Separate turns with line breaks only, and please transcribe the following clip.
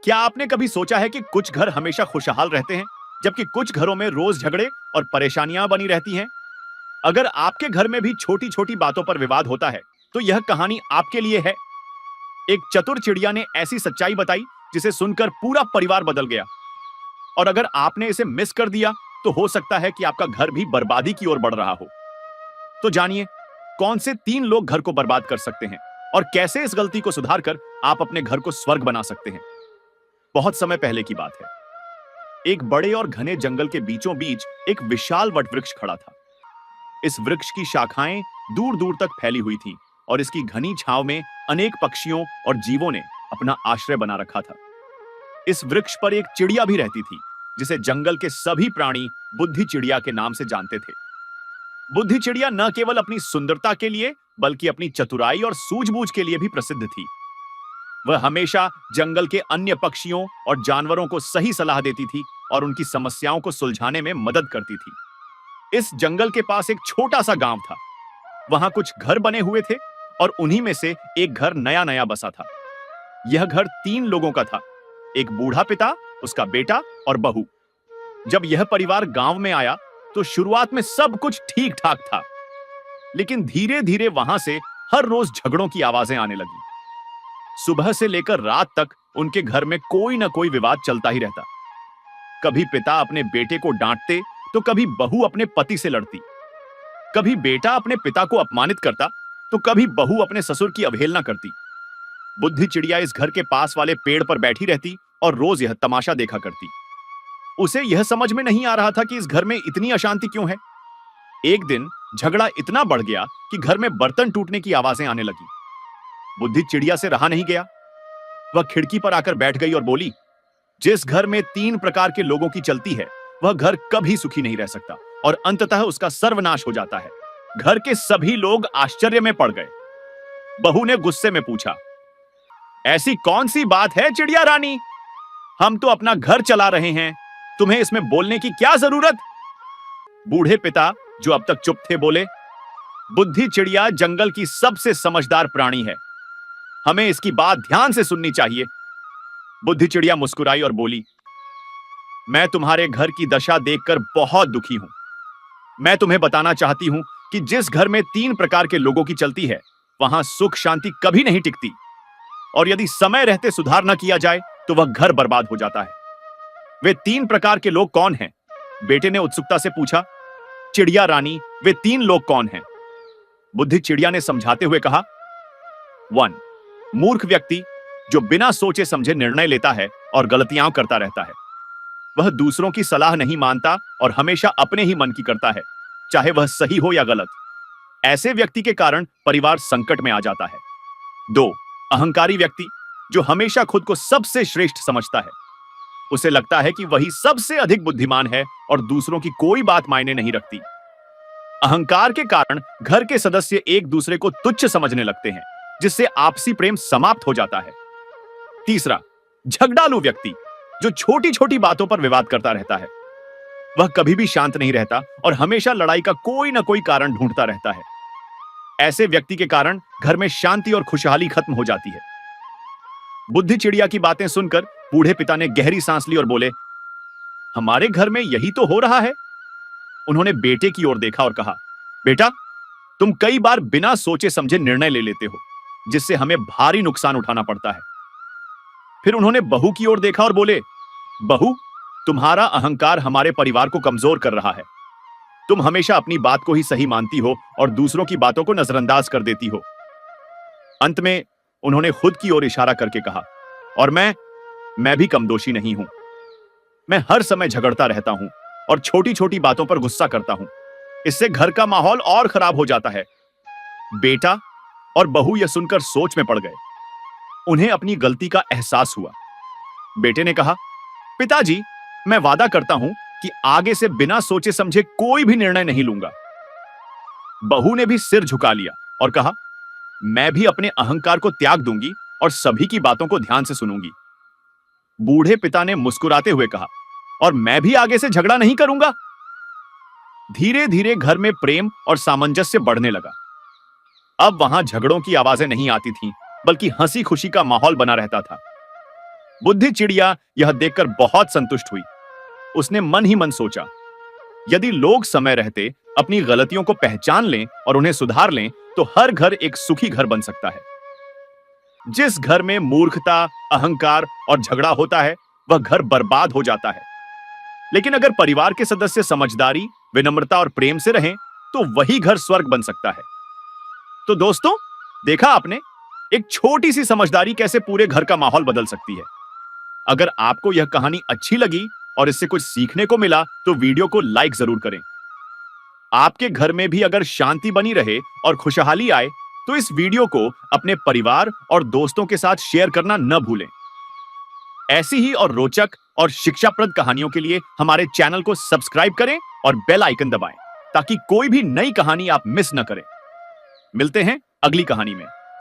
क्या आपने कभी सोचा है कि कुछ घर हमेशा खुशहाल रहते हैं, जबकि कुछ घरों में रोज झगड़े और परेशानियां बनी रहती हैं? अगर आपके घर में भी छोटी-छोटी बातों पर विवाद होता है, तो यह कहानी आपके लिए है। एक चतुर चिड़िया ने ऐसी सच्चाई बताई, जिसे सुनकर पूरा परिवार बदल गया। और अगर आपने इसे मिस कर दिया, तो हो सकता है कि आपका घर भी बर्बादी की ओर बढ़ रहा हो। तो जानिए, कौन से 3 लोग घर को बर्बाद कर सकते हैं और कैसे इस गलती को सुधारकर आप अपने घर को स्वर्ग बना सकते हैं। बहुत समय पहले की बात है। एक बड़े और घने जंगल के बीचों बीच एक विशाल वटवृक्ष खड़ा था। इस वृक्ष की शाखाएं दूर दूर तक फैली हुई थीं और इसकी घनी छांव में अनेक पक्षियों और जीवों ने अपना आश्रय बना रखा था। इस वृक्ष पर एक चिड़िया भी रहती थी, जिसे जंगल के सभी प्राणी बुद्धि चिड़िया के नाम से जानते थे। बुद्धि चिड़िया न केवल अपनी सुंदरता के लिए, बल्कि अपनी चतुराई और सूझबूझ के लिए भी प्रसिद्ध थी। वह हमेशा जंगल के अन्य पक्षियों और जानवरों को सही सलाह देती थी और उनकी समस्याओं को सुलझाने में मदद करती थी। इस जंगल के पास एक छोटा सा गांव था। वहां कुछ घर बने हुए थे और उन्हीं में से एक घर नया नया बसा था। यह घर 3 लोगों का था, एक बूढ़ा पिता, उसका बेटा और बहू। जब यह परिवार गांव में आया, तो शुरुआत में सब कुछ ठीक ठाक था, लेकिन धीरे धीरे वहां से हर रोज झगड़ों की आवाजें आने लगी। सुबह से लेकर रात तक उनके घर में कोई ना कोई विवाद चलता ही रहता। कभी पिता अपने बेटे को डांटते, तो कभी बहू अपने पति से लड़ती। कभी बेटा अपने पिता को अपमानित करता, तो कभी बहू अपने ससुर की अवहेलना करती। बुद्धि चिड़िया इस घर के पास वाले पेड़ पर बैठी रहती और रोज यह तमाशा देखा करती। उसे यह समझ में नहीं आ रहा था कि इस घर में इतनी अशांति क्यों है। एक दिन झगड़ा इतना बढ़ गया कि घर में बर्तन टूटने की आवाजें आने लगी। बुद्धि चिड़िया से रहा नहीं गया। वह खिड़की पर आकर बैठ गई और बोली, जिस घर में 3 प्रकार के लोगों की चलती है, वह घर कभी सुखी नहीं रह सकता और अंततः उसका सर्वनाश हो जाता है। घर के सभी लोग आश्चर्य में पड़ गए। बहू ने गुस्से में पूछा, ऐसी कौन सी बात है चिड़िया रानी? हम तो अपना घर चला रहे हैं, तुम्हें इसमें बोलने की क्या जरूरत? बूढ़े पिता, जो अब तक चुप थे, बोले, बुद्धि चिड़िया जंगल की सबसे समझदार प्राणी है, हमें इसकी बात ध्यान से सुननी चाहिए। बुद्धि चिड़िया मुस्कुराई और बोली, मैं तुम्हारे घर की दशा देखकर बहुत दुखी हूं। मैं तुम्हें बताना चाहती हूं कि जिस घर में 3 प्रकार के लोगों की चलती है, वहां सुख शांति कभी नहीं टिकती, और यदि समय रहते सुधार न किया जाए, तो वह घर बर्बाद हो जाता है। वे 3 प्रकार के लोग कौन हैं? बेटे ने उत्सुकता से पूछा। चिड़िया रानी, वे 3 लोग कौन हैं? बुद्धि चिड़िया ने समझाते हुए कहा, 1. मूर्ख व्यक्ति, जो बिना सोचे समझे निर्णय लेता है और गलतियां करता रहता है। वह दूसरों की सलाह नहीं मानता और हमेशा अपने ही मन की करता है, चाहे वह सही हो या गलत। ऐसे व्यक्ति के कारण परिवार संकट में आ जाता है। 2. अहंकारी व्यक्ति, जो हमेशा खुद को सबसे श्रेष्ठ समझता है। उसे लगता है कि वही सबसे अधिक बुद्धिमान है और दूसरों की कोई बात मायने नहीं रखती। अहंकार के कारण घर के सदस्य एक दूसरे को तुच्छ समझने लगते हैं, जिससे आपसी प्रेम समाप्त हो जाता है। 3. झगड़ालू व्यक्ति, जो छोटी छोटी बातों पर विवाद करता रहता है। वह कभी भी शांत नहीं रहता और हमेशा लड़ाई का कोई ना कोई कारण ढूंढता रहता है। ऐसे व्यक्ति के कारण घर में शांति और खुशहाली खत्म हो जाती है। बुद्धि चिड़िया की बातें सुनकर बूढ़े पिता ने गहरी सांस ली और बोले, हमारे घर में यही तो हो रहा है। उन्होंने बेटे की ओर देखा और कहा, बेटा, तुम कई बार बिना सोचे समझे निर्णय ले लेते हो, जिससे हमें भारी नुकसान उठाना पड़ता है। फिर उन्होंने बहू की ओर देखा और बोले, बहू, तुम्हारा अहंकार हमारे परिवार को कमजोर कर रहा है। तुम हमेशा अपनी बात को ही सही मानती हो और दूसरों की बातों को नजरअंदाज कर देती हो। अंत में उन्होंने खुद की ओर इशारा करके कहा, और मैं भी कमदोशी नहीं हूं। मैं हर समय झगड़ता रहता हूं और छोटी छोटी बातों पर गुस्सा करता हूं। इससे घर का माहौल और खराब हो जाता है। बेटा और बहू यह सुनकर सोच में पड़ गए। उन्हें अपनी गलती का एहसास हुआ। बेटे ने कहा, पिताजी, मैं वादा करता हूं कि आगे से बिना सोचे समझे कोई भी निर्णय नहीं लूंगा। बहू ने भी सिर झुका लिया और कहा, मैं भी अपने अहंकार को त्याग दूंगी और सभी की बातों को ध्यान से सुनूंगी। बूढ़े पिता ने मुस्कुराते हुए कहा, और मैं भी आगे से झगड़ा नहीं करूंगा। धीरे धीरे घर में प्रेम और सामंजस्य बढ़ने लगा। अब वहां झगड़ों की आवाजें नहीं आती थीं, बल्कि हंसी खुशी का माहौल बना रहता था। बुद्धि चिड़िया यह देखकर बहुत संतुष्ट हुई। उसने मन ही मन सोचा, यदि लोग समय रहते अपनी गलतियों को पहचान लें और उन्हें सुधार लें, तो हर घर एक सुखी घर बन सकता है। जिस घर में मूर्खता, अहंकार और झगड़ा होता है, वह घर बर्बाद हो जाता है। लेकिन अगर परिवार के सदस्य समझदारी, विनम्रता और प्रेम से रहें, तो वही घर स्वर्ग बन सकता है। तो दोस्तों, देखा आपने, एक छोटी सी समझदारी कैसे पूरे घर का माहौल बदल सकती है। अगर आपको यह कहानी अच्छी लगी और इससे कुछ सीखने को मिला, तो वीडियो को लाइक जरूर करें। आपके घर में भी अगर शांति बनी रहे और खुशहाली आए, तो इस वीडियो को अपने परिवार और दोस्तों के साथ शेयर करना न भूलें। ऐसी ही और रोचक और शिक्षाप्रद कहानियों के लिए हमारे चैनल को सब्सक्राइब करें और बेल आइकन दबाएं, ताकि कोई भी नई कहानी आप मिस न करें। मिलते हैं अगली कहानी में।